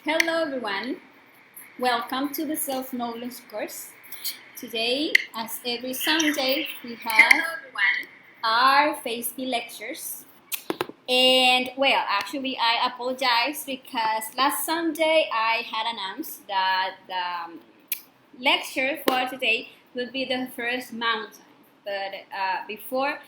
Hello everyone, welcome to the self-knowledge course. Today, as every Sunday, we have our Facebook lectures. And well, actually I apologize because last Sunday I had announced that the lecture for today will be the first mountain. But before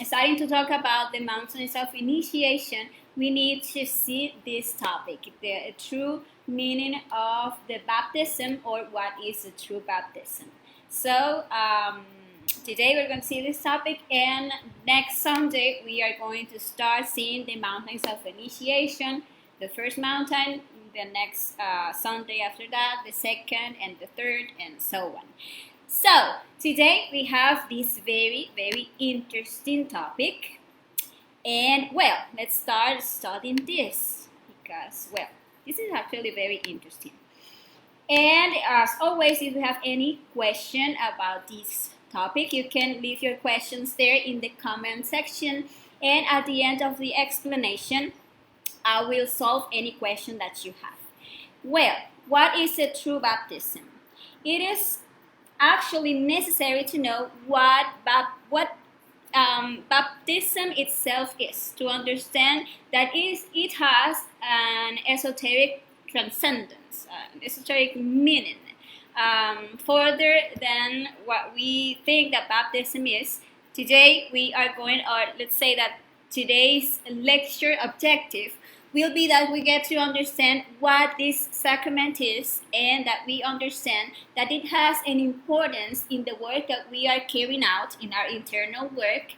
starting to talk about the mountains of initiation, we need to see this topic, the true meaning of the baptism, or what is a true baptism. So today we're going to see this topic, and next Sunday we are going to start seeing the mountains of initiation, the first mountain, the next Sunday after that, the second and the third, and so on. So today we have this very interesting topic, and well, let's start studying this because well, this is actually very interesting. And as always, if you have any question about this topic, you can leave your questions there in the comment section, and at the end of the explanation I will solve any question that you have. Well, what is a true baptism? It is actually necessary to know what baptism itself is, to understand that it has an esoteric transcendence, an esoteric meaning, further than what we think that baptism is. Today we are going, or let's say that today's lecture objective will be that we get to understand what this sacrament is, and that we understand that it has an importance in the work that we are carrying out in our internal work,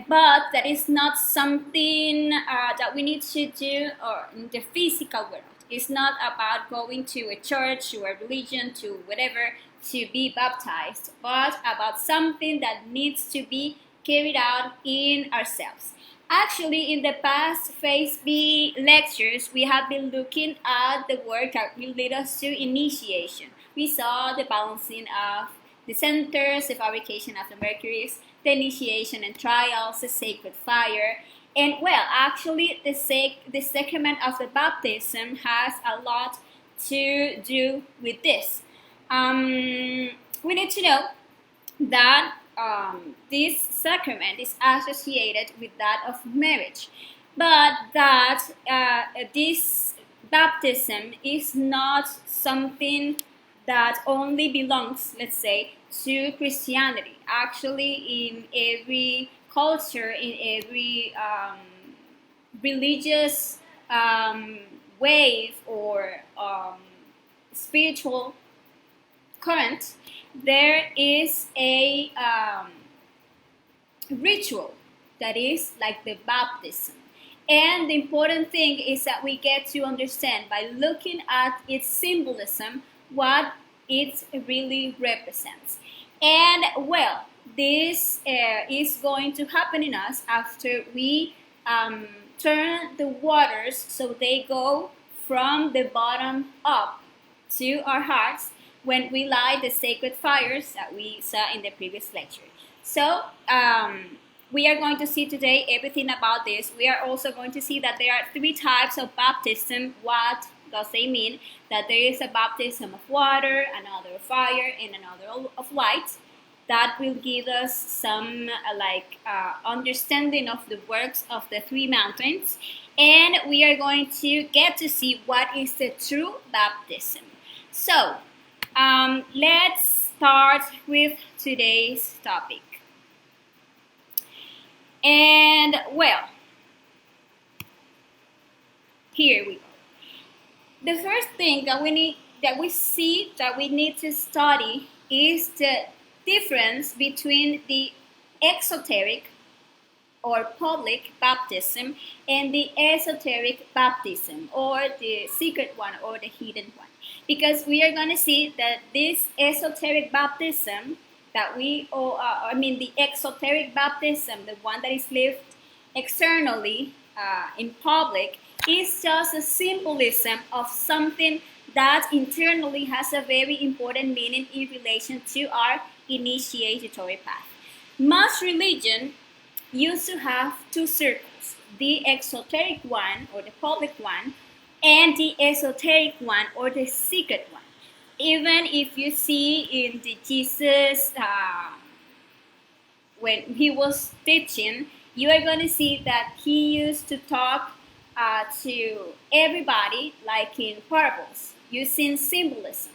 but that is not something that we need to do or in the physical world. It's not about going to a church or a religion, to whatever, to be baptized, but about something that needs to be carried out in ourselves. Actually, in the past Phase B lectures, we have been looking at the work that will lead us to initiation. We saw the balancing of the centers, the fabrication of the mercuries, the initiation and trials, the sacred fire. And well, actually, the sacrament of the baptism has a lot to do with this. We need to know that this sacrament is associated with that of marriage, but that this baptism is not something that only belongs, let's say, to Christianity. Actually, in every culture, in every religious wave or spiritual current, there is a ritual that is like the baptism. And the important thing is that we get to understand by looking at its symbolism what it really represents. And well, this is going to happen in us after we turn the waters so they go from the bottom up to our hearts when we light the sacred fires that we saw in the previous lecture. So we are going to see today everything about this. We are also going to see that there are three types of baptism. What does they mean? That there is a baptism of water, another of fire, and another of light. That will give us some understanding of the works of the three mountains. And we are going to get to see what is the true baptism. So let's start with today's topic. And well, here we go. The first thing that we need to study is the difference between the exoteric or public baptism and the esoteric baptism, or the secret one or the hidden one. Because we are going to see that this esoteric baptism that the exoteric baptism, the one that is lived externally in public, is just a symbolism of something that internally has a very important meaning in relation to our initiatory path. Most religion used to have two circles, the exoteric one or the public one, and the esoteric one or the secret one. Even if you see in the Jesus, when he was teaching, you are going to see that he used to talk to everybody like in parables, using symbolism.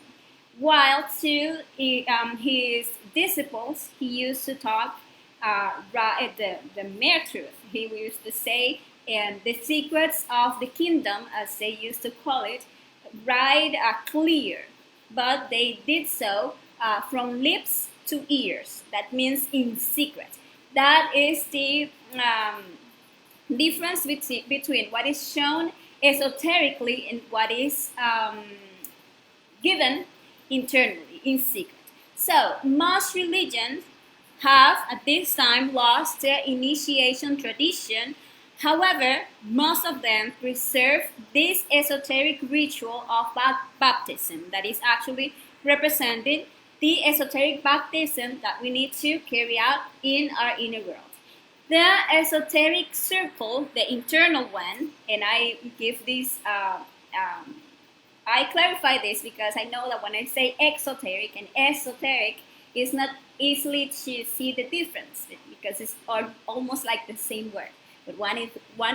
While to his disciples, he used to talk the mere truth. He used to say, and the secrets of the kingdom, as they used to call it, right clear. But they did so from lips to ears. That means in secret. That is the difference between what is shown esoterically and what is given internally in secret. So most religions have at this time lost their initiation tradition. However, most of them preserve this esoteric ritual of baptism that is actually representing the esoteric baptism that we need to carry out in our inner world. The esoteric circle, the internal one, and I give this, I clarify this because I know that when I say exoteric and esoteric, it's not easily to see the difference because it's almost like the same word. But one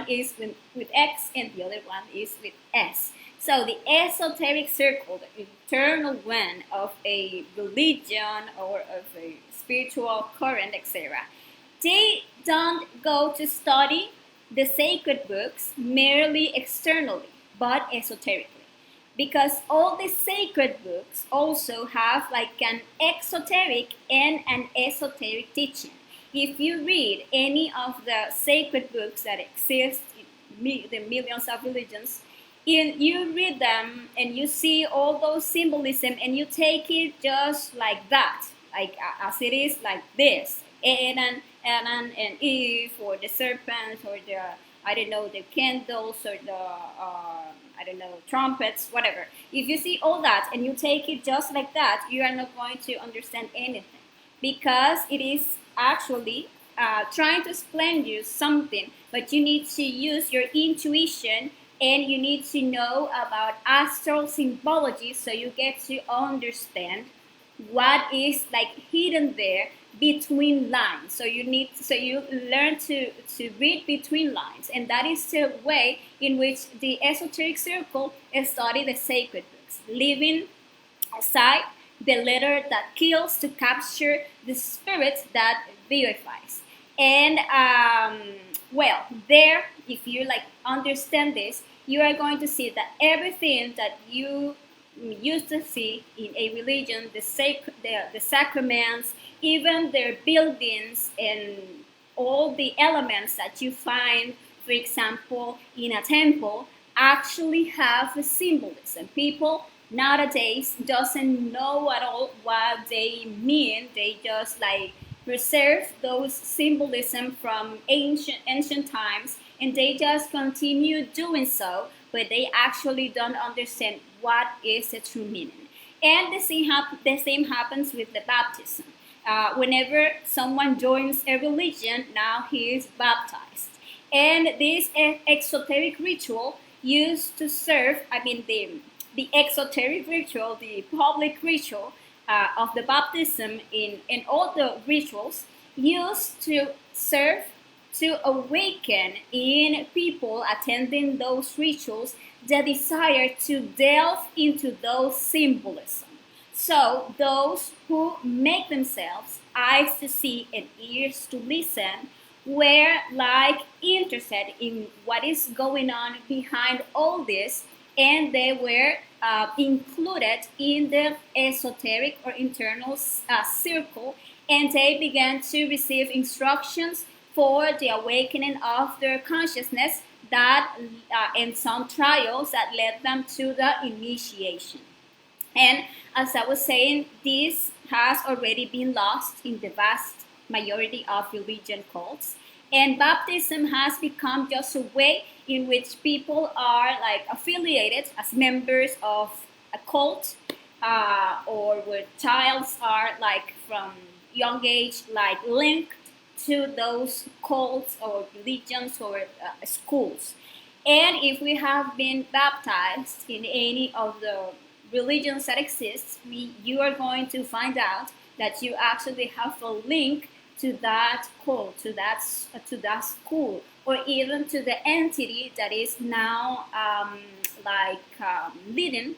is with X and the other one is with S. So the esoteric circle, the internal one of a religion or of a spiritual current, etc., they don't go to study the sacred books merely externally, but esoterically. Because all the sacred books also have like an exoteric and an esoteric teaching. If you read any of the sacred books that exist in the millions of religions, you read them and you see all those symbolism and you take it just like that, like as it is, like this. Adam and Eve, or the serpent, or the, I don't know, the candles, or the I don't know, trumpets, whatever. If you see all that and you take it just like that, you are not going to understand anything, because it is actually trying to explain you something, but you need to use your intuition and you need to know about astral symbology so you get to understand what is like hidden there between lines. So you learn to read between lines, and that is the way in which the esoteric circle study the sacred books, leaving aside the letter that kills to capture the spirit that vivifies. And well, there, if you like understand this, you are going to see that everything that you used to see in a religion, the sacraments, even their buildings, and all the elements that you find, for example, in a temple, actually have a symbolism. People nowadays doesn't know at all what they mean. They just like preserve those symbolism from ancient times, and they just continue doing so, but they actually don't understand what is the true meaning. And the same happens with the baptism. Whenever someone joins a religion, now he is baptized. And this exoteric ritual used to serve, I mean, the exoteric ritual, the public ritual of the baptism in all the rituals used to serve to awaken in people attending those rituals the desire to delve into those symbolism. So those who make themselves eyes to see and ears to listen were like interested in what is going on behind all this, and they were included in the esoteric or internal circle, and they began to receive instructions for the awakening of their consciousness that and some trials that led them to the initiation. And as I was saying, this has already been lost in the vast majority of religion cults. And baptism has become just a way in which people are like affiliated as members of a cult, or where childs are like from young age like linked to those cults or religions or schools. And if we have been baptized in any of the religions that exist, you are going to find out that you actually have a link to that cult, to that school, or even to the entity that is now leading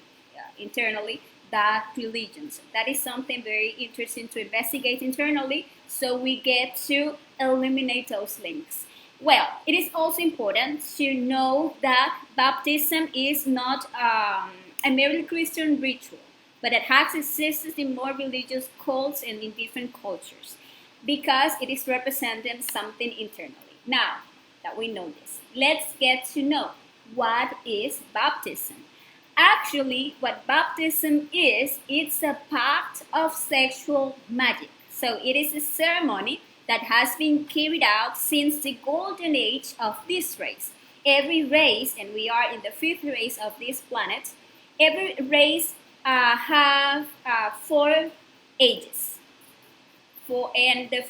internally that religion. So that is something very interesting to investigate internally, so we get to eliminate those links. Well, it is also important to know that baptism is not a merely Christian ritual, but it has existed in more religious cults and in different cultures because it is representing something internally. Now that we know this, let's get to know what is baptism. Actually, what baptism is, it's a pact of sexual magic. So it is a ceremony that has been carried out since the golden age of this race. Every race, and we are in the fifth race of this planet, every race have 4 ages. And the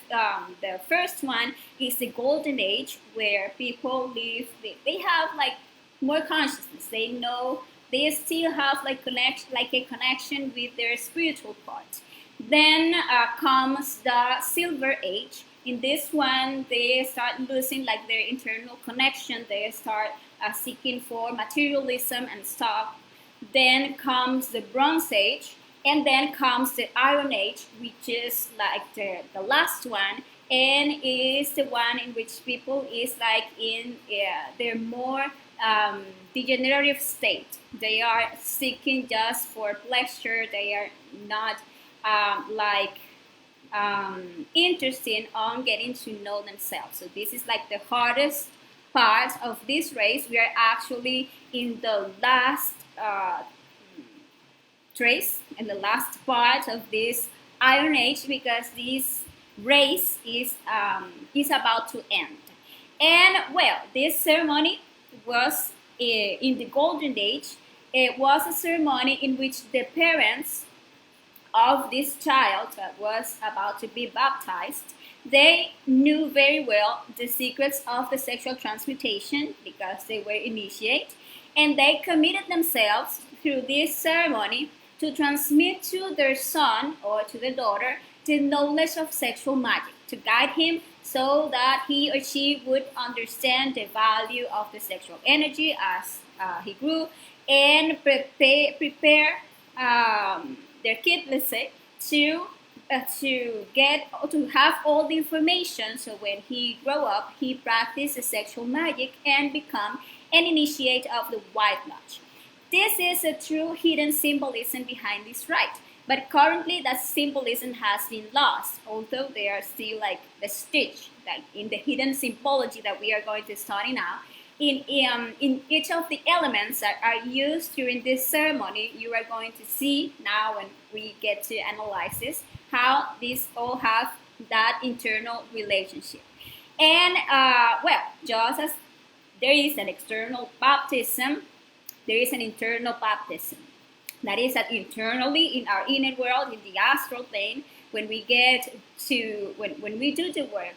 first one is the golden age, where people live, they have like more consciousness. They know, they still have like a connection with their spiritual part. Then comes the silver age. In this one, they start losing like their internal connection. They start seeking for materialism and stuff. Then comes the bronze age, and then comes the iron age, which is like the last one, and is the one in which people is like in their more degenerative state. They are seeking just for pleasure. They are not interested on getting to know themselves. So this is like the hardest part of this race. We are actually in the last trace and the last part of this iron age, because this race is about to end. And well, this ceremony was in the golden age. It was a ceremony in which the parents of this child that was about to be baptized, they knew very well the secrets of the sexual transmutation because they were initiated, and they committed themselves through this ceremony to transmit to their son or to the daughter the knowledge of sexual magic, to guide him so that he or she would understand the value of the sexual energy as he grew, and prepare their kid, let's say, to have all the information, so when he grow up, he practices sexual magic and become an initiate of the White Lodge. This is a true hidden symbolism behind this rite, but currently that symbolism has been lost, although they are still like the stitch, like in the hidden symbology that we are going to study now. In each of the elements that are used during this ceremony, you are going to see now when we get to analyze this, how these all have that internal relationship. And well, just as there is an external baptism, there is an internal baptism. That is that internally in our inner world, in the astral plane, when we get to, when we do the work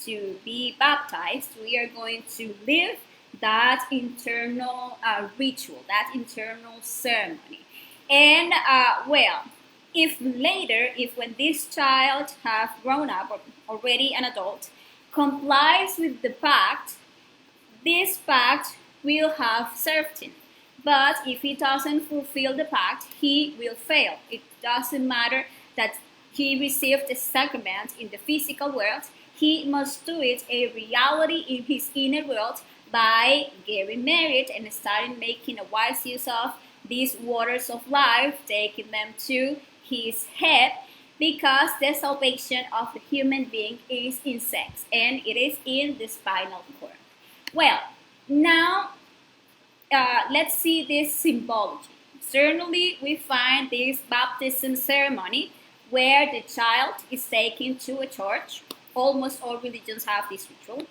to be baptized, we are going to live that internal ritual, that internal ceremony. And well, if later, if when this child have grown up or already an adult, complies with the pact, this pact will have served him. But if he doesn't fulfill the pact, he will fail. It doesn't matter that he received the sacrament in the physical world. He must do it a reality in his inner world by getting married and starting making a wise use of these waters of life, taking them to his head, because the salvation of the human being is in sex, and it is in the spinal cord. Well, now let's see this symbology. Certainly, we find this baptism ceremony where the child is taken to a church. Almost all religions have this ritual.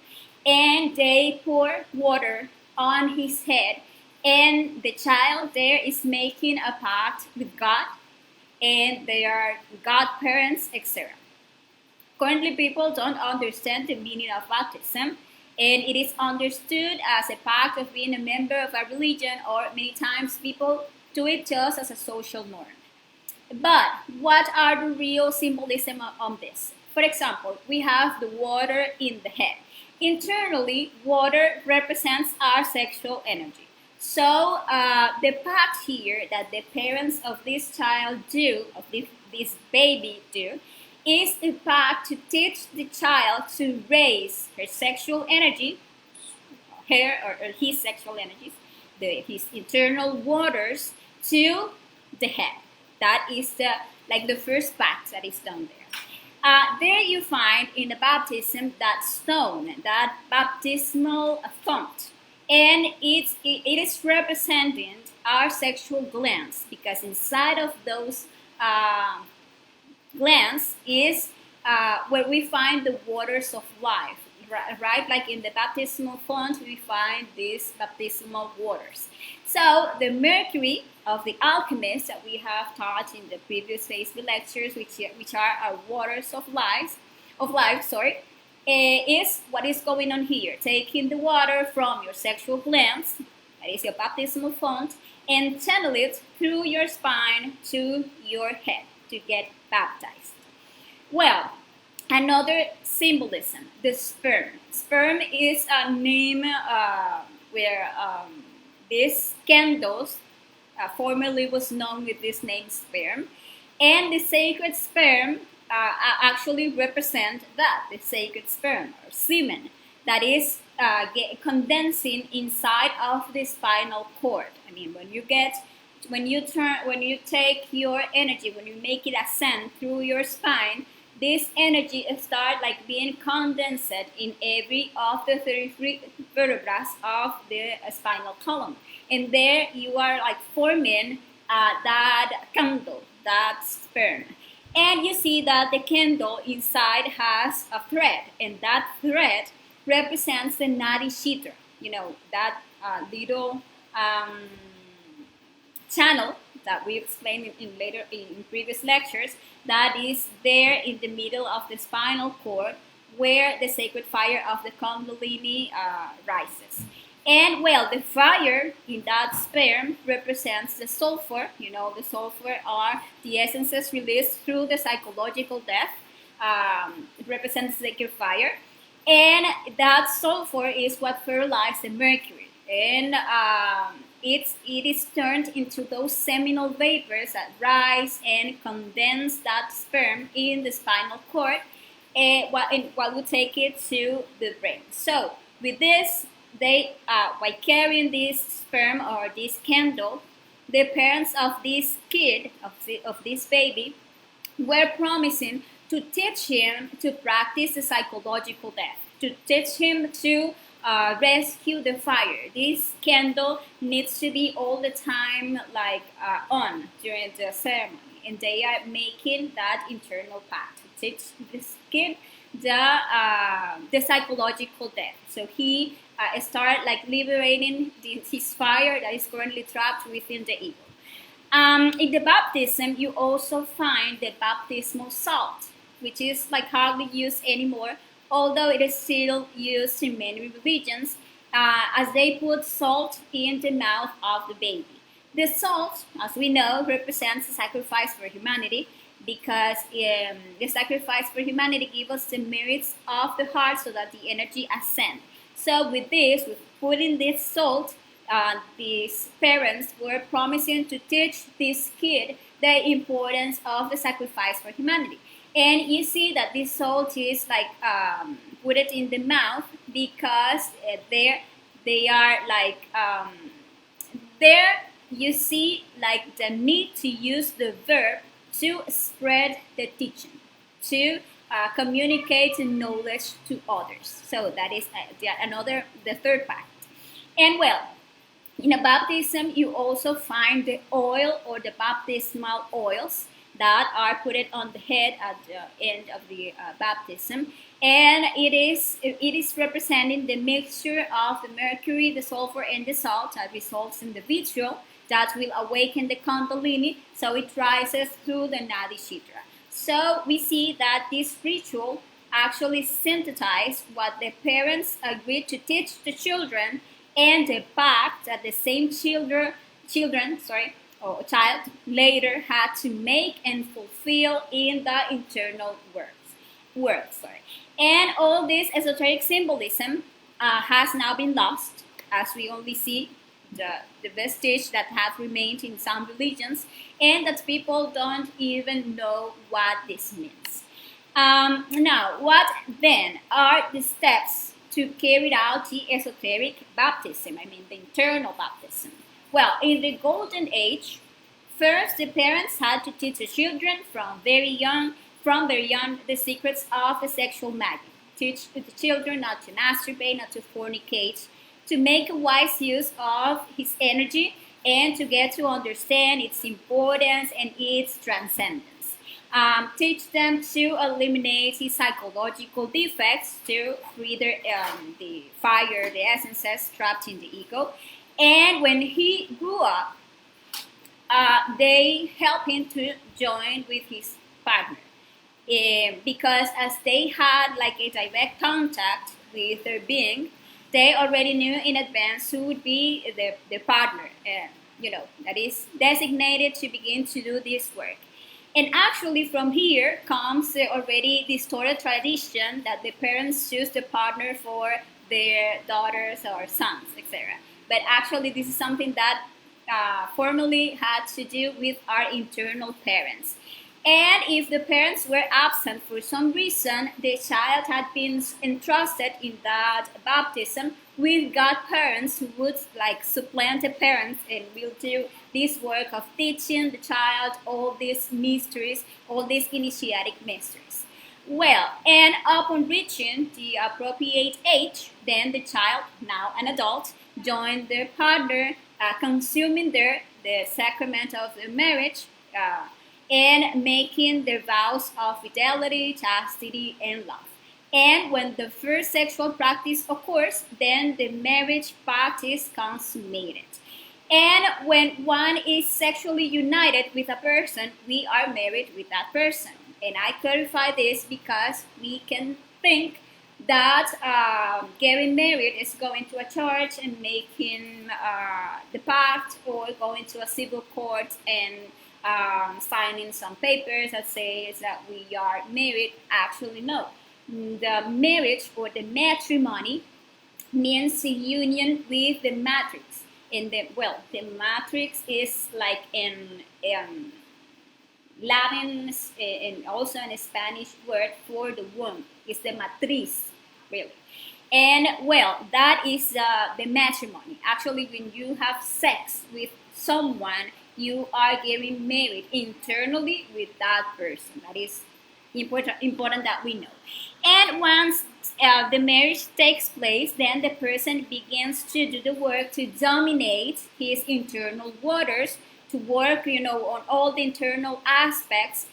And they pour water on his head. And the child there is making a pact with God. And they are godparents, etc. Currently, people don't understand the meaning of baptism. and it is understood as a pact of being a member of a religion, or many times people do it just as a social norm. But what are the real symbolism on this? For example, we have the water in the head. Internally, water represents our sexual energy. So the pact here that the parents of this child do, of this baby do, is the pact to teach the child to raise her sexual energy, her or his sexual energies, his internal waters, to the head. That is the first pact that is done there. There you find in the baptism that stone, that baptismal font, and it is representing our sexual glands, because inside of those glands is where we find the waters of life, right? Like in the baptismal font, we find these baptismal waters. So the mercury of the alchemist that we have taught in the previous Facebook lectures, which are our waters of life, is what is going on here. Taking the water from your sexual glands, that is your baptismal font, and channel it through your spine to your head to get baptized. Well, another symbolism, the sperm. Sperm is a name where these candles formerly was known with this name sperm, and the sacred sperm actually represent that, the sacred sperm or semen that is condensing inside of the spinal cord. I mean, when you take your energy, when you make it ascend through your spine, this energy start like being condensed in every of the 33 vertebrae of the spinal column, and there you are like forming that candle, that sperm. And you see that the candle inside has a thread, and that thread represents the nadi shitra, that little channel that we explained in previous lectures, that is there in the middle of the spinal cord, where the sacred fire of the kundalini rises. And well, the fire in that sperm represents the sulfur. The sulfur are the essences released through the psychological death. It represents the sacred fire, and that sulfur is what fertilizes the mercury, and it is turned into those seminal vapors that rise and condense that sperm in the spinal cord, while we take it to the brain. So with this, they by carrying this sperm or this candle, the parents of this kid, of this baby, were promising to teach him to practice the psychological death, to teach him to rescue the fire. This candle needs to be all the time on during the ceremony, and they are making that internal pact to teach this kid the psychological death. So he start liberating his fire that is currently trapped within the ego. In the baptism, you also find the baptismal salt, which is hardly used anymore, although it is still used in many religions, as they put salt in the mouth of the baby. The salt, as we know, represents the sacrifice for humanity, because the sacrifice for humanity gives us the merits of the heart so that the energy ascends. So with putting this salt, these parents were promising to teach this kid the importance of the sacrifice for humanity. And you see that this salt is put it in the mouth, because they are there you see the need to use the verb to spread the teaching, to communicate knowledge to others. So that is the third pact. And well, in a baptism, you also find the oil or the baptismal oils that are put on the head at the end of the baptism, and it is representing the mixture of the mercury, the sulfur, and the salt that results in the vitriol that will awaken the kundalini, so it rises through the nadi shitra. So we see that this ritual actually synthesize what the parents agreed to teach the children and the pact that the same children, or child later had to make and fulfill in the internal world. And all this esoteric symbolism has now been lost, as we only see the vestige that have remained in some religions, and that people don't even know what this means. Now, what then are the steps to carry out the esoteric baptism? I mean, the internal baptism. Well, in the Golden Age, first the parents had to teach the children from very young, the secrets of the sexual magic. Teach the children not to masturbate, not to fornicate, to make a wise use of his energy, and to get to understand its importance and its transcendence. Teach them to eliminate his psychological defects, to free the fire, the essences trapped in the ego. And when he grew up, they helped him to join with his partner. Because as they had like a direct contact with their being, they already knew in advance who would be the partner, that is designated to begin to do this work. And actually from here comes already distorted tradition that the parents choose the partner for their daughters or sons, etc. But actually this is something that formally had to do with our internal parents. And if the parents were absent for some reason, the child had been entrusted in that baptism with godparents who would like supplant the parents and will do this work of teaching the child all these mysteries, all these initiatic mysteries. Well, and upon reaching the appropriate age, then the child, now an adult, joined their partner, consuming the sacrament of the marriage, and making their vows of fidelity, chastity, and love. And when the first sexual practice occurs, then the marriage pact is consummated. And when one is sexually united with a person, we are married with that person. And I clarify this because we can think that getting married is going to a church and making the pact, or going to a civil court and signing some papers that says that we are married. Actually, no. The marriage or the matrimony means the union with the matrix. And the matrix is like in Latin and also in a Spanish word for the womb. It's the matriz, really. And that is the matrimony. Actually, when you have sex with someone, you are getting married internally with that person. That is important that we know. And once the marriage takes place, then the person begins to do the work to dominate his internal waters, to work, on all the internal aspects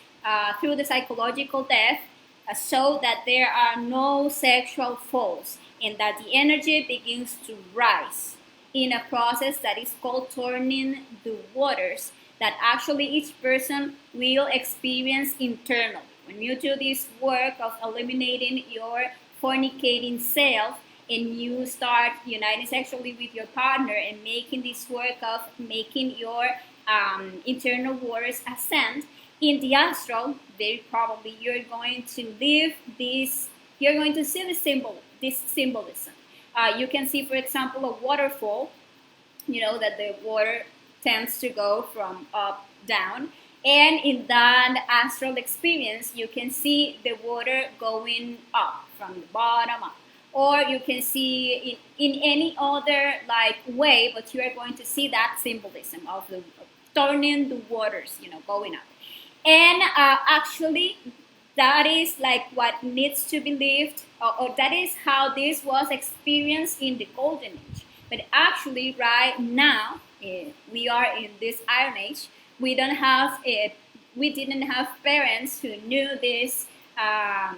through the psychological death, so that there are no sexual faults, and that the energy begins to rise in a process that is called turning the waters, that actually each person will experience internally. When you do this work of eliminating your fornicating self, and you start uniting sexually with your partner and making this work of making your internal waters ascend in the astral, very probably you're going to live this, you're going to see this symbolism. You can see, for example, a waterfall, that the water tends to go from up down. And in that astral experience, you can see the water going up from the bottom up. Or you can see in any other way, but you are going to see that symbolism of the turning the waters, going up. And actually, that is what needs to be lived, or that is how this was experienced in the Golden Age. But actually, right now, we are in this Iron Age. We didn't have parents who knew these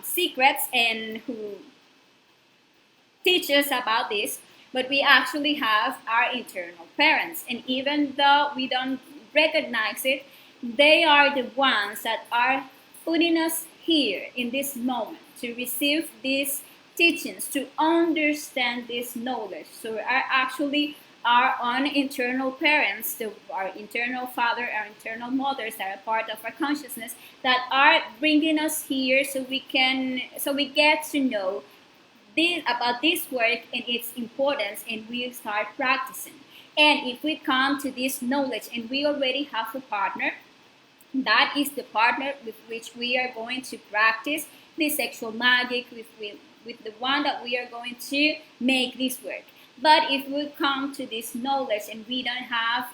secrets and who teach us about this, but we actually have our internal parents. And even though we don't recognize it, they are the ones that are putting us here in this moment to receive these teachings, to understand this knowledge. So are actually our own internal parents, our internal father, our internal mothers that are part of our consciousness that are bringing us here so we get to know about this work and its importance, and we start practicing. And if we come to this knowledge and we already have a partner, that is the partner with which we are going to practice the sexual magic, with the one that we are going to make this work. But if we come to this knowledge and we don't have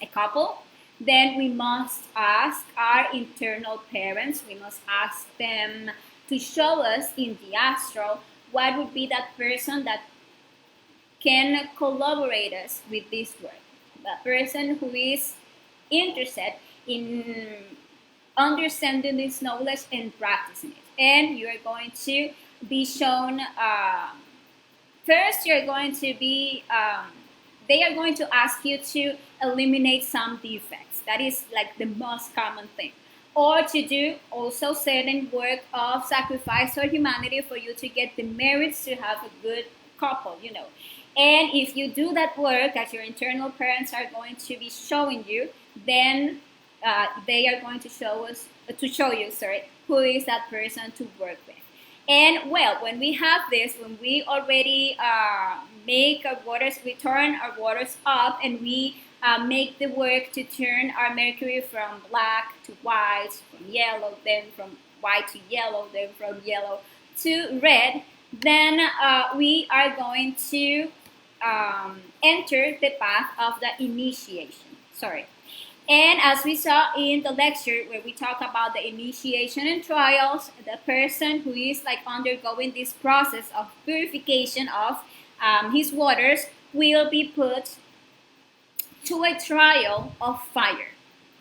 a couple, then we must ask our internal parents, we must ask them to show us in the astral what would be that person that can collaborate us with this work. That person who is interested in understanding this knowledge and practicing it. And you are going to be shown, first you're going to be, they are going to ask you to eliminate some defects. That is like the most common thing. Or to do also certain work of sacrifice or humanity for you to get the merits to have a good couple, you know. And if you do that work that your internal parents are going to be showing you, then they are going to show you, who is that person to work with. And well, when we have this, when we already make our waters, we turn our waters up, and we make the work to turn our mercury from black to white, from yellow, then from white to yellow, then from yellow to red, then we are going to enter the path of the initiation. And as we saw in the lecture where we talk about the initiation and trials, the person who is like undergoing this process of purification of his waters will be put to a trial of fire.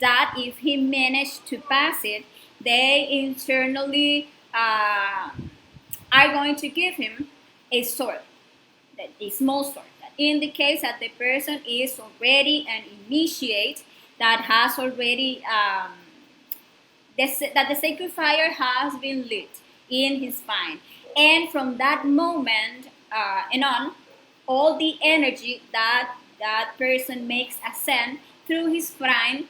That if he managed to pass it, they internally are going to give him a sword, a small sword. That indicates that the person is already an initiate, that has already that the sacred fire has been lit in his spine, and from that moment and on, all the energy that person makes ascend through his spine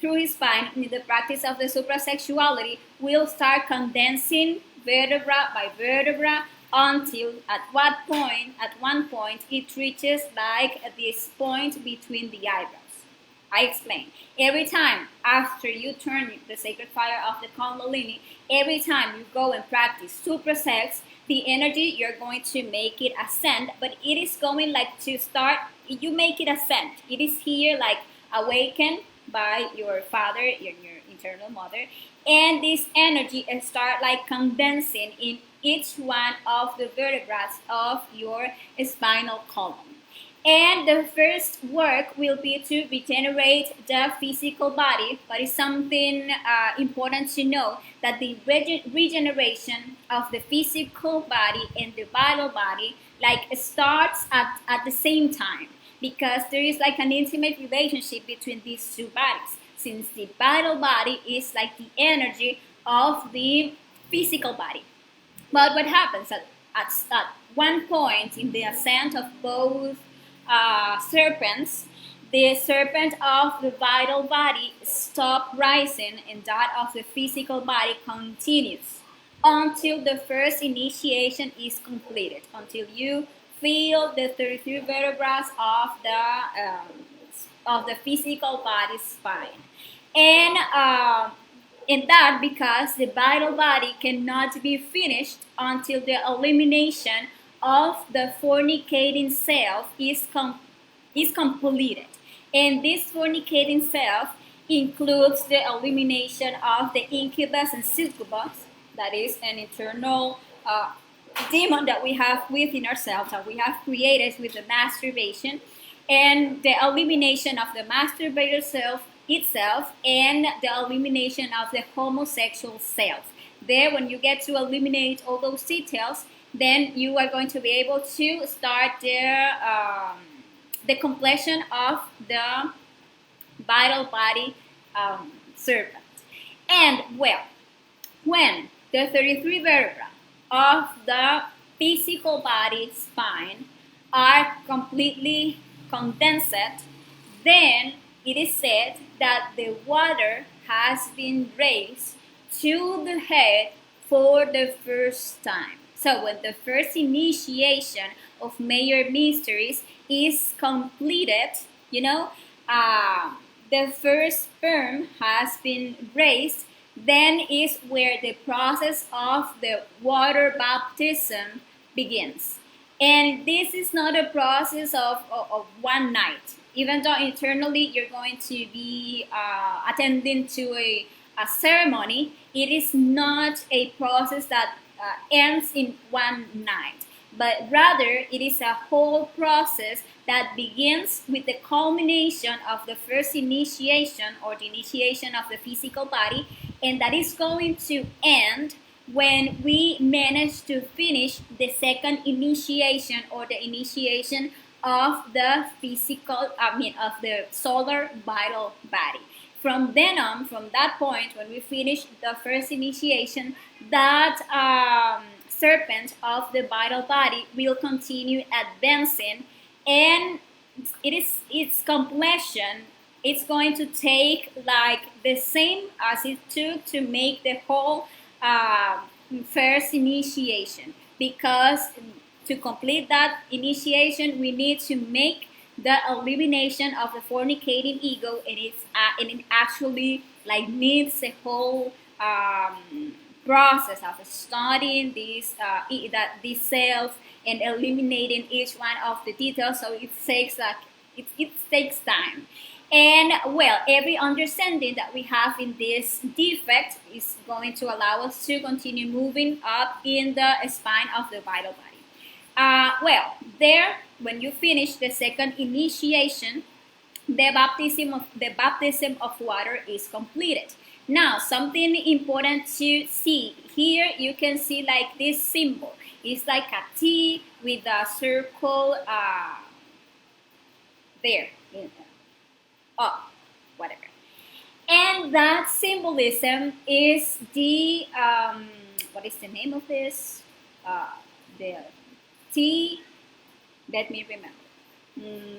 in the practice of the suprasexuality will start condensing vertebra by vertebra until at one point it reaches like this point between the eyebrows. I explain. Every time after you turn the sacred fire of the Kundalini, every time you go and practice suprasex, the energy, you're going to make it ascend, but it is going like to start, you make it ascend. It is here like awakened by your father, your internal mother, and this energy start like condensing in each one of the vertebrae of your spinal column. And the first work will be to regenerate the physical body, but it's something important to know that the regeneration of the physical body and the vital body like starts at the same time, because there is like an intimate relationship between these two bodies, since the vital body is like the energy of the physical body. But what happens at one point in the ascent of both serpents, the serpent of the vital body stops rising and that of the physical body continues until the first initiation is completed, until you feel the 33 vertebrae of the physical body spine. And that because the vital body cannot be finished until the elimination of the fornicating self is completed. And this fornicating self includes the elimination of the incubus and succubus, that is an internal demon that we have within ourselves, that we have created with the masturbation, and the elimination of the masturbator self itself, and the elimination of the homosexual self. There, when you get to eliminate all those details, then you are going to be able to start the completion of the vital body serpent. And well, When the 33 vertebrae of the physical body spine are completely condensed, then it is said that the water has been raised to the head for the first time. So when the first initiation of major mysteries is completed, you know, the first sperm has been raised, then is where the process of the water baptism begins. And this is not a process of one night. Even though internally you're going to be attending to a ceremony, it is not a process that ends in one night, but rather it is a whole process that begins with the culmination of the first initiation or the initiation of the physical body, and that is going to end when we manage to finish the second initiation or the initiation of the of the solar vital body. From then on, from that point, when we finish the first initiation, that serpent of the vital body will continue advancing, and its completion. It's going to take like the same as it took to make the whole first initiation, because to complete that initiation we need to make the elimination of the fornicating ego, and it actually like needs a whole process of studying this self and eliminating each one of the details. So it takes it takes time. And well, every understanding that we have in this defect is going to allow us to continue moving up in the spine of the vital body. Well, there, when you finish the second initiation, the baptism of water is completed. Now, something important to see here, you can see like this symbol. It's like a T with a circle there. Oh, whatever. And that symbolism is the what is the name of this? The T. Let me remember.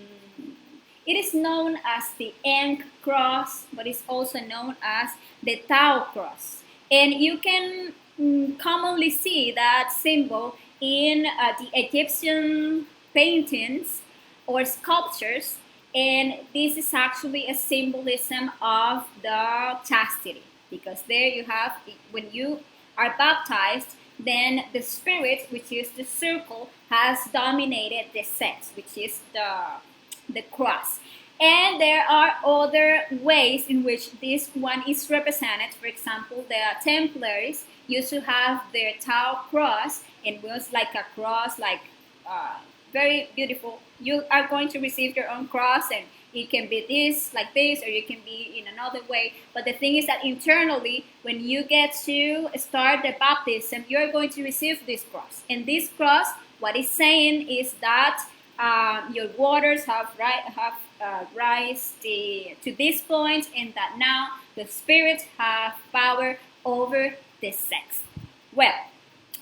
It is known as the Ankh cross, but it's also known as the Tau cross. And you can commonly see that symbol in the Egyptian paintings or sculptures, and this is actually a symbolism of the chastity, because there you have, when you are baptized, then the spirit, which is the circle, has dominated the sex, which is the cross. And there are other ways in which this one is represented. For example, the Templaries used to have their Tau cross, and it was like a cross, like very beautiful. You are going to receive your own cross, and it can be this, like this, or you can be in another way. But the thing is that internally, when you get to start the baptism, you're going to receive this cross. And this cross, what it's saying is that your waters have rise to this point, and that now the spirits have power over the sex. Well,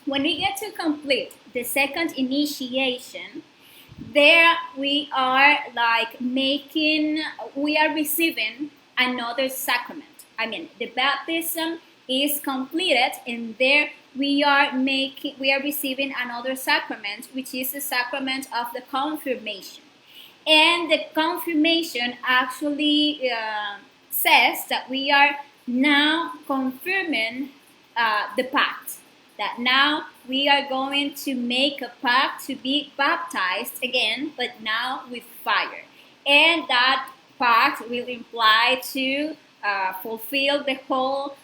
when we get to complete the second initiation, there we are like we are receiving another sacrament. I mean, the baptism is completed, and there we are receiving another sacrament, which is the sacrament of the confirmation. And the confirmation actually says that we are now confirming the pact, that now we are going to make a pact to be baptized again, but now with fire. And that pact will imply to fulfill the whole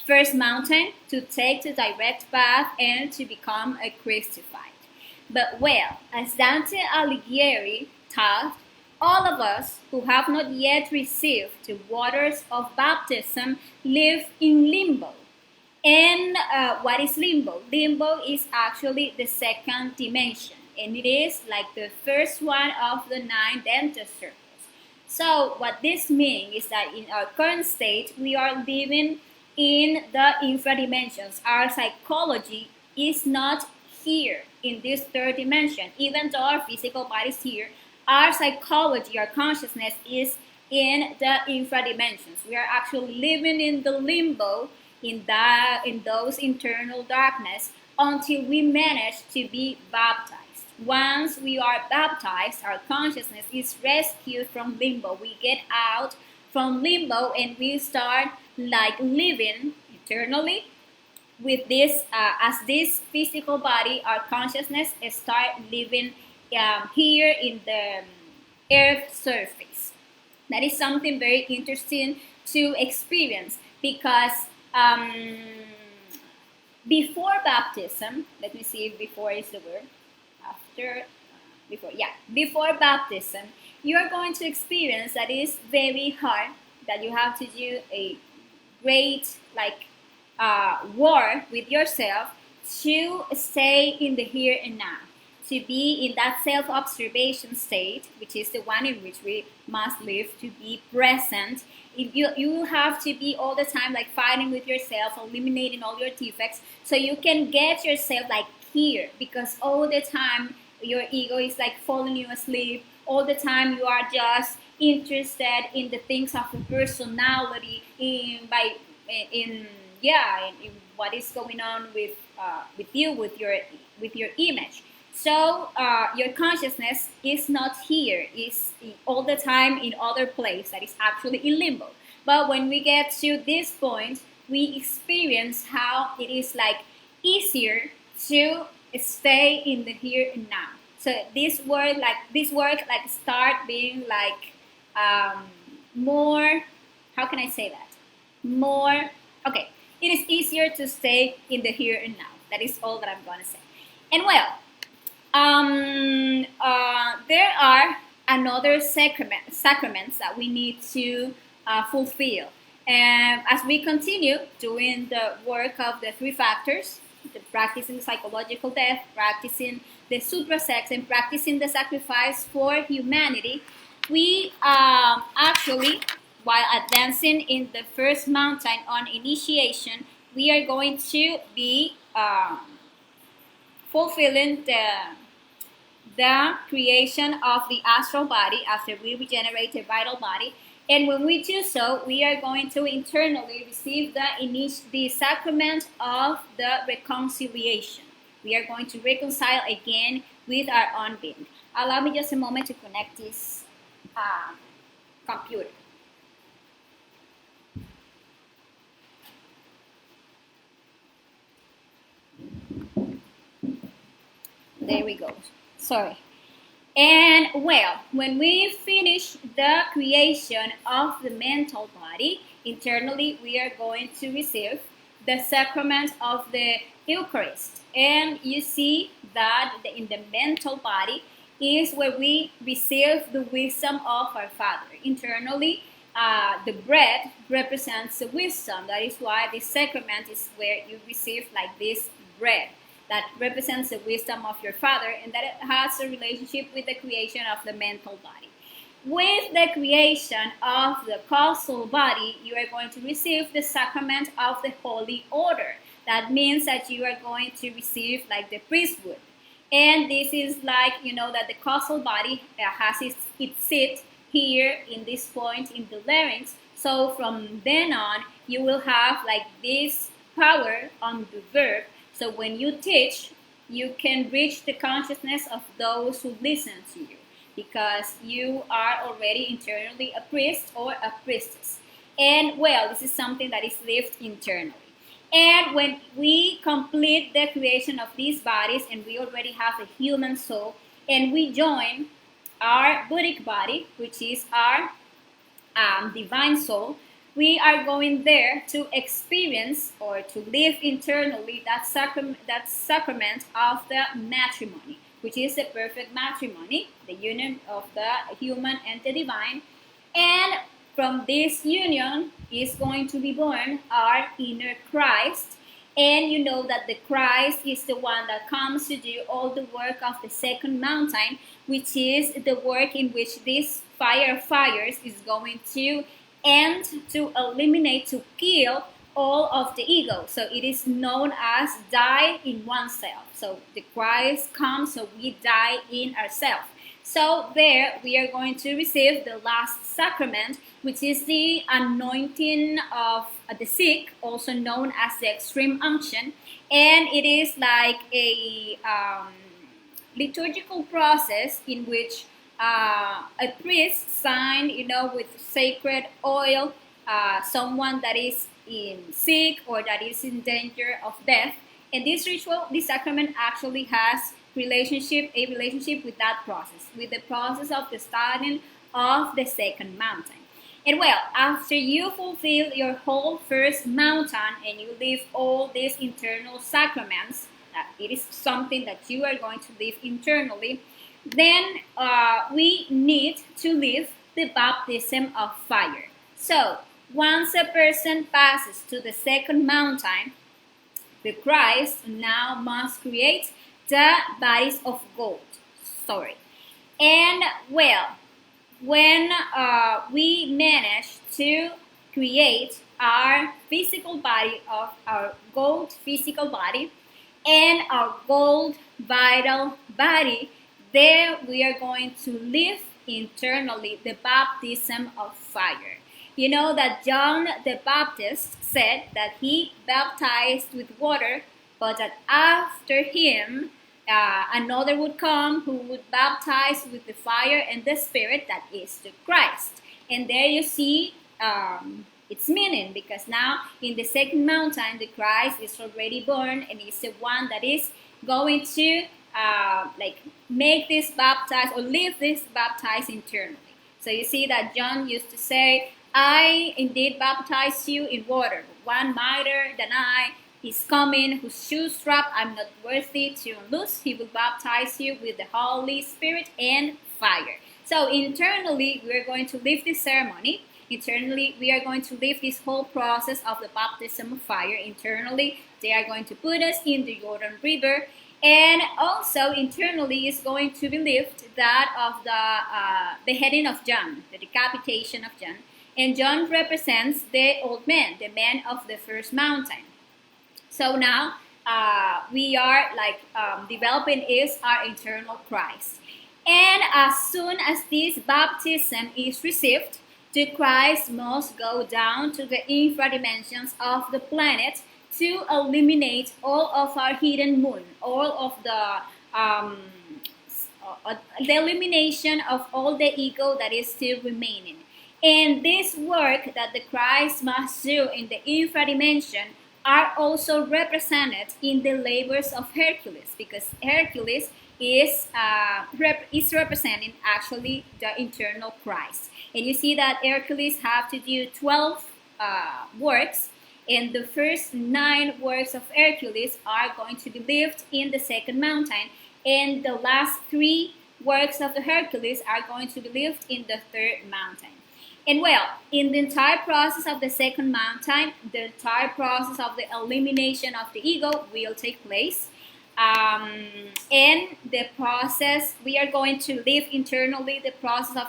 first mountain, to take the direct path, and to become a crucified. But well, as Dante Alighieri taught, all of us who have not yet received the waters of baptism live in limbo. And what is limbo? Limbo is actually the second dimension, and it is like the first one of the 9 dental circles. So what this means is that in our current state, we are living in the infra dimensions. Our psychology is not here in this third dimension. Even though our physical body is here, our psychology, our consciousness is in the infra dimensions. We are actually living in the limbo, in those internal darkness, until we manage to be baptized. Once we are baptized, our consciousness is rescued from limbo. We get out from limbo and we start like living eternally with this as this physical body. Our consciousness start living here in the earth surface. That is something very interesting to experience, because before baptism, let me see if before is the word, after, before, yeah, before baptism, you are going to experience that is very hard, that you have to do a great war with yourself to stay in the here and now, to be in that self-observation state, which is the one in which we must live, to be present. You have to be all the time like fighting with yourself, eliminating all your defects, so you can get yourself like here, because all the time your ego is like falling you asleep. All the time you are just interested in the things of the personality, in what is going on with you, with your image. So your consciousness is not here, is all the time in other place, that is actually in limbo. But when we get to this point, we experience how it is like easier to stay in the here and now. So this work start being like more, how can I say that? More, okay, it is easier to stay in the here and now. That is all that I'm going to say. And well, there are another sacraments that we need to fulfill. And as we continue doing the work of the three factors, practicing psychological death, practicing the sutra sex, and practicing the sacrifice for humanity, we actually, while advancing in the first mountain on initiation, we are going to be fulfilling the creation of the astral body after we regenerate the vital body. And when we do so, we are going to internally receive the sacrament of the reconciliation. We are going to reconcile again with our own being. Allow me just a moment to connect this computer. There we go. Sorry. And well, when we finish the creation of the mental body, internally we are going to receive the sacrament of the Eucharist. And you see that in the mental body is where we receive the wisdom of our Father. Internally, the bread represents the wisdom. That is why the sacrament is where you receive like this bread that represents the wisdom of your Father, and that it has a relationship with the creation of the mental body. With the creation of the causal body, you are going to receive the sacrament of the Holy Order. That means that you are going to receive like the priesthood. And this is like, that the causal body has its seat here in this point in the larynx. So from then on, you will have like this power on the verb. So when you teach, you can reach the consciousness of those who listen to you, because you are already internally a priest or a priestess. And well, this is something that is lived internally. And when we complete the creation of these bodies, and we already have a human soul, and we join our Buddhic body, which is our divine soul, we are going there to experience or to live internally that sacrament of the matrimony, which is the perfect matrimony, the union of the human and the divine. And from this union is going to be born our inner Christ. And you know that the Christ is the one that comes to do all the work of the second mountain, which is the work in which this fire of fires is going to end, to eliminate, to kill all of the ego. So it is known as die in oneself. So the Christ comes, so we die in ourselves. So there we are going to receive the last sacrament, which is the anointing of the sick, also known as the extreme unction. And it is like a liturgical process in which a priest signed, with sacred oil, someone that is sick or that is in danger of death. And this ritual, this sacrament actually has a relationship with that process, with the process of the starting of the second mountain. And well, after you fulfill your whole first mountain and you live all these internal sacraments, it is something that you are going to live internally, then we need to live the baptism of fire. So once a person passes to the second mountain, the Christ now must create the bodies of gold. And well, when we manage to create our physical body, of our gold physical body and our gold vital body, there we are going to live internally the baptism of fire. You know that John the Baptist said that he baptized with water, but that after him another would come who would baptize with the fire and the Spirit, that is the Christ. And there you see its meaning, because now in the second mountain the Christ is already born and is the one that is going to make this baptized or live this baptized internally. So you see that John used to say, I indeed baptize you in water, but one mightier than I is coming, whose shoe strap I'm not worthy to unloose. He will baptize you with the Holy Spirit and fire. So internally we are going to live this ceremony. Internally we are going to live this whole process of the baptism of fire. Internally they are going to put us in the Jordan River. And also internally is going to be lived that of the beheading of John, the decapitation of John. And John represents the old man, the man of the first mountain. So now we are developing is our internal Christ. And as soon as this baptism is received, the Christ must go down to the infra dimensions of the planet to eliminate all of our hidden moon, all of the elimination of all the ego that is still remaining. And this work that the Christ must do in the infra dimension are also represented in the labors of Hercules, because Hercules is representing actually the internal Christ. And you see that Hercules have to do 12 works, and the first 9 works of Hercules are going to be lived in the second mountain, and the last 3 works of the Hercules are going to be lived in the third mountain. And well, in the entire process of the second mountain, the entire process of the elimination of the ego will take place. And the process, we are going to live internally the process of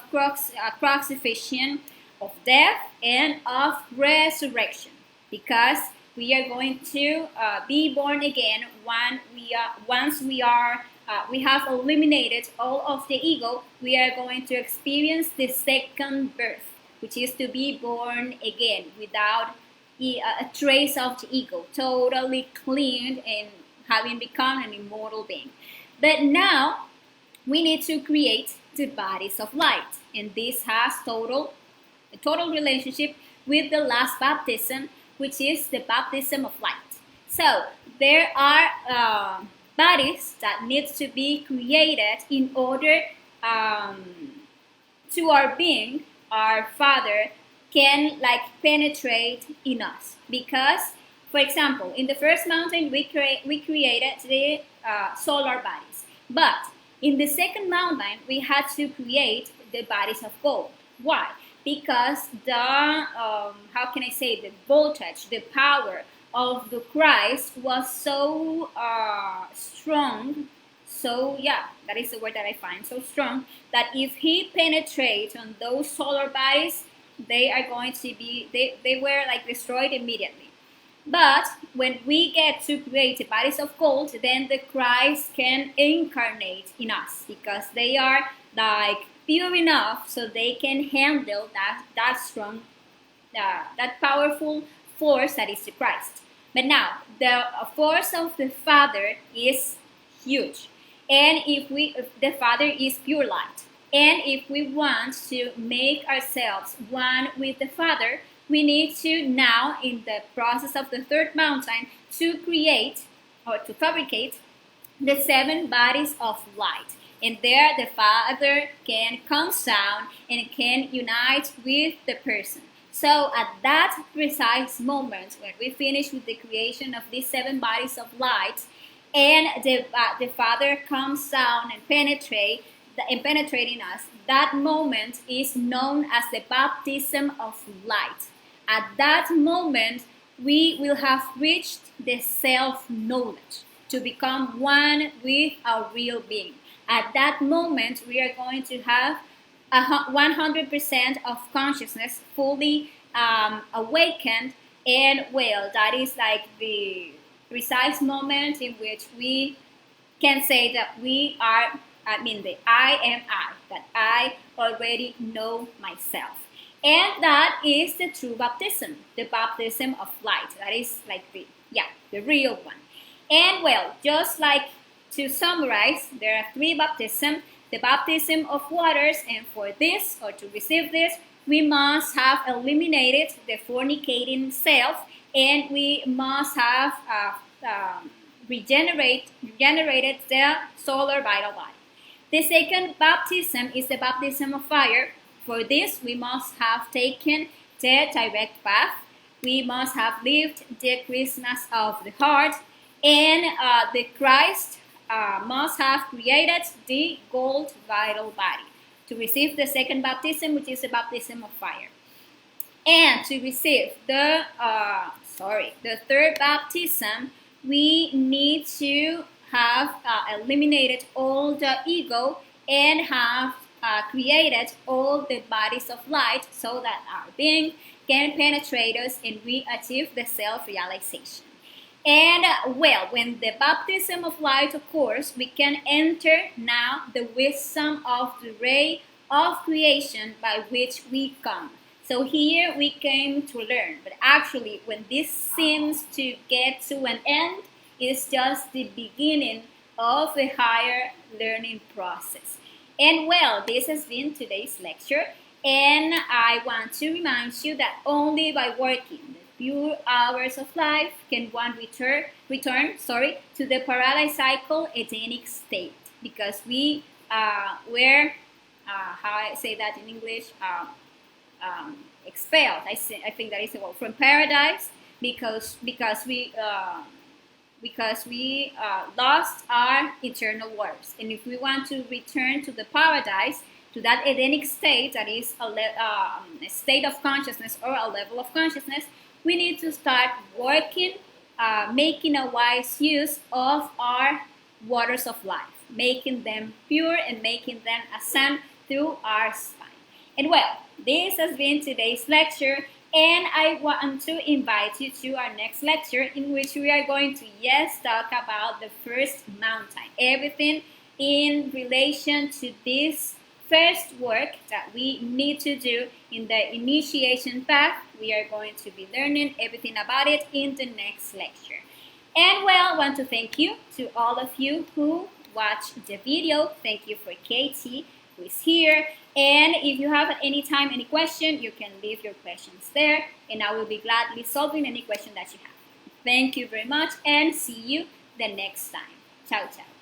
crucifixion, of death, and of resurrection. Because we are going to be born again once we have eliminated all of the ego. We are going to experience the second birth, which is to be born again without a trace of the ego, totally cleaned and having become an immortal being. But now we need to create the bodies of light, and this has a total relationship with the last baptism, which is the baptism of light. So there are bodies that needs to be created in order to our being, our Father, can penetrate in us. Because, for example, in the first mountain we created the solar bodies, but in the second mountain we had to create the bodies of gold. Why? Because the the voltage, the power of the Christ was so strong. So that is the word that I find, so strong, that if he penetrates on those solar bodies, they are going to be, they were destroyed immediately. But when we get to create the bodies of gold, then the Christ can incarnate in us because they are like pure enough so they can handle that strong, that powerful force that is the Christ. But now the force of the Father is huge, and if the Father is pure light, and if we want to make ourselves one with the Father, we need to now, in the process of the third mountain, to create or to fabricate the seven bodies of light. And there the Father can come down and can unite with the person. So at that precise moment, when we finish with the creation of these seven bodies of light, and the Father comes down and penetrating us, that moment is known as the baptism of light. At that moment, we will have reached the self-knowledge to become one with our real being. At that moment, we are going to have 100% of consciousness fully awakened, and well, that is like the precise moment in which we can say that we are, the I am I, that I already know myself. And that is the true baptism, the baptism of light. That is like the real one. And well, just like to summarize, there are three baptisms. The baptism of waters, and for this, or to receive this, we must have eliminated the fornicating self, and we must have regenerated the solar vital body. The second baptism is the baptism of fire. For this, we must have taken the direct path. We must have lived the Christmas of the heart, and the Christ must have created the gold vital body to receive the second baptism, which is the baptism of fire. And to receive the third baptism, we need to have eliminated all the ego and have created all the bodies of light so that our being can penetrate us and we achieve the self-realization. And well, when the baptism of light occurs, we can enter now the wisdom of the ray of creation by which we come. So here we came to learn, but actually when this seems to get to an end, it's just the beginning of a higher learning process. And well, this has been today's lecture, and I want to remind you that only by working the pure hours of life can one return to the paradise cycle Edenic state, because we were, how I say that in English, expelled. I think that is the word, from paradise because we lost our eternal works. And if we want to return to the paradise, to that Edenic state, that is a state of consciousness or a level of consciousness, we need to start working, making a wise use of our waters of life, making them pure and making them ascend through our spine. And well, this has been today's lecture, and I want to invite you to our next lecture, in which we are going to, talk about the first mountain. Everything in relation to this first work that we need to do in the initiation path. We are going to be learning everything about it in the next lecture. And well, I want to thank you to all of you who watched the video. Thank you for Katie, who is here. And if you have at any time any question, you can leave your questions there, and I will be gladly solving any question that you have. Thank you very much, and see you the next time. Ciao, ciao.